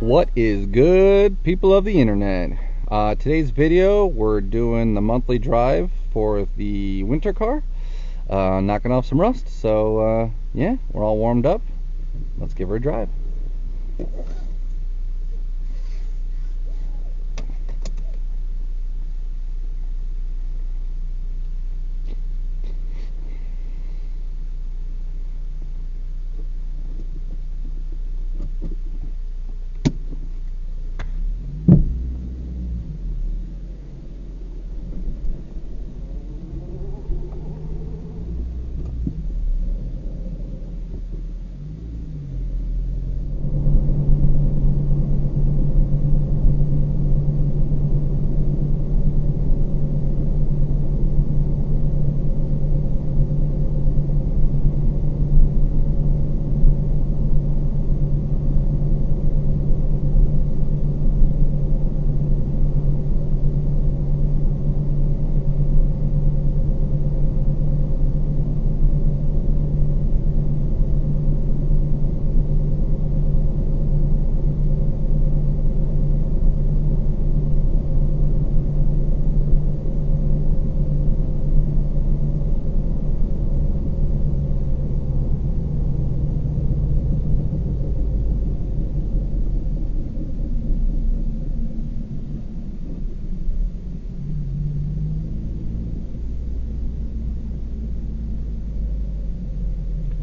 What is good, people of the internet? Today's video, we're doing the monthly drive for the winter car, knocking off some rust. So yeah, we're all warmed up. Let's give her a drive.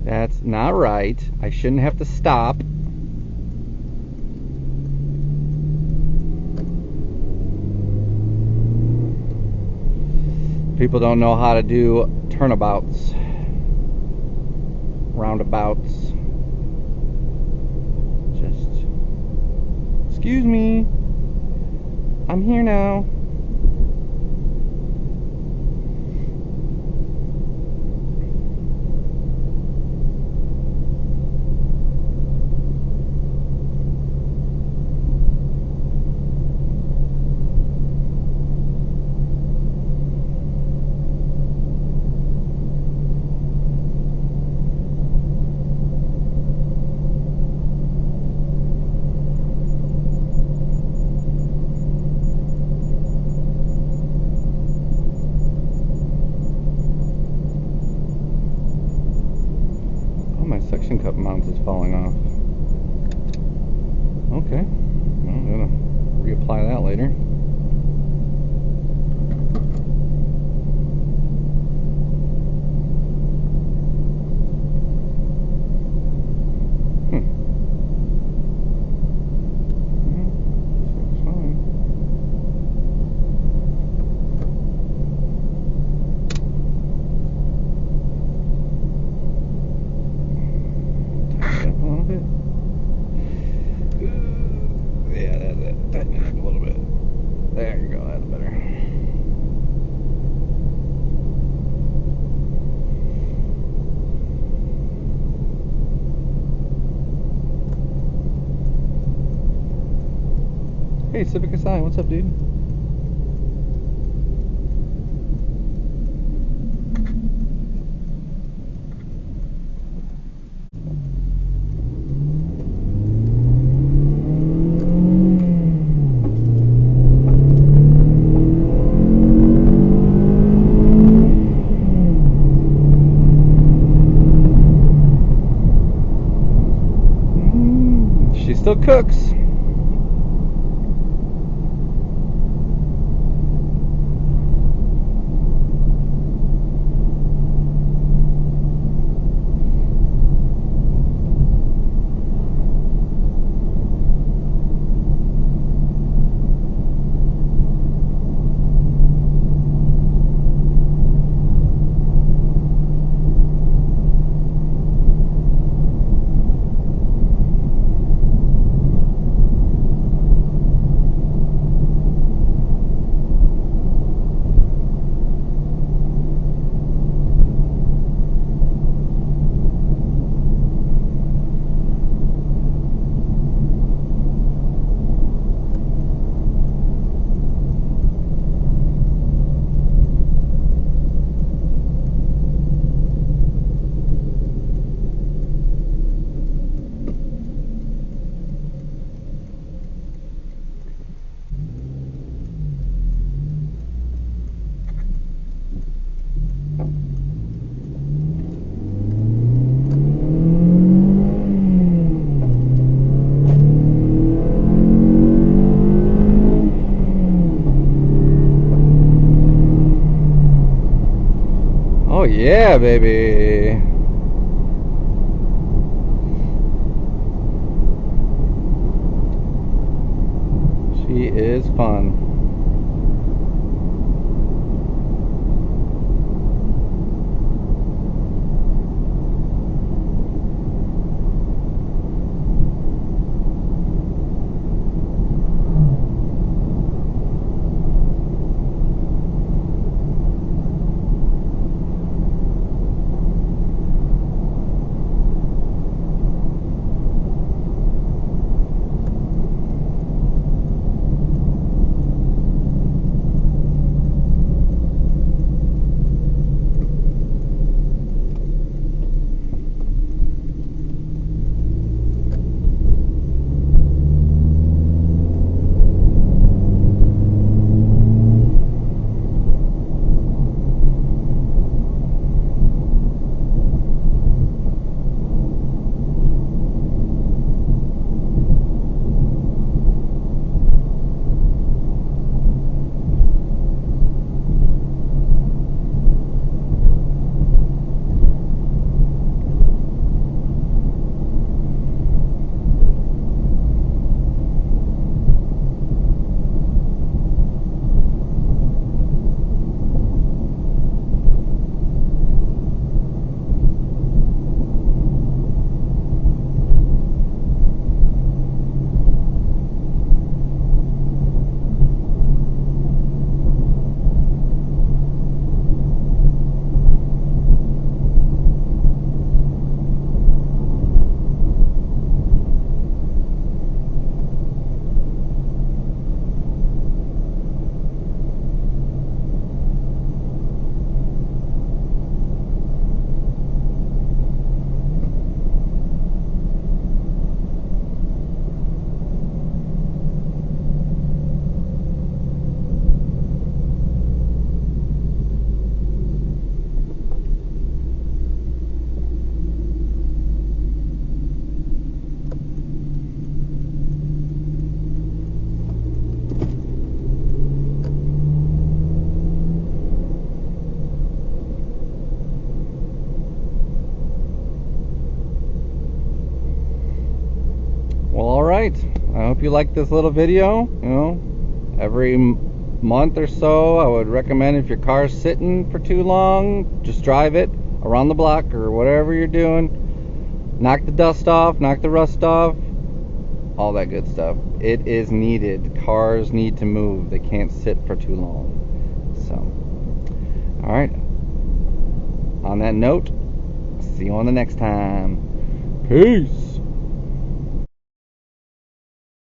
That's not right. I shouldn't have to stop. People don't know how to do turnabouts, roundabouts. Just, excuse me, I'm here now. Suction cup mount is falling off. Okay, well, I'm gonna reapply that later. Hey, Civic Asai, what's up, dude? She still cooks. Oh yeah, baby. She is fun. Well, alright. I hope you like this little video. You know, every month or so, I would recommend, if your car's sitting for too long, just drive it around the block or whatever you're doing. Knock the dust off, knock the rust off, all that good stuff. It is needed. Cars need to move. They can't sit for too long. So, alright. On that note, see you on the next time. Peace.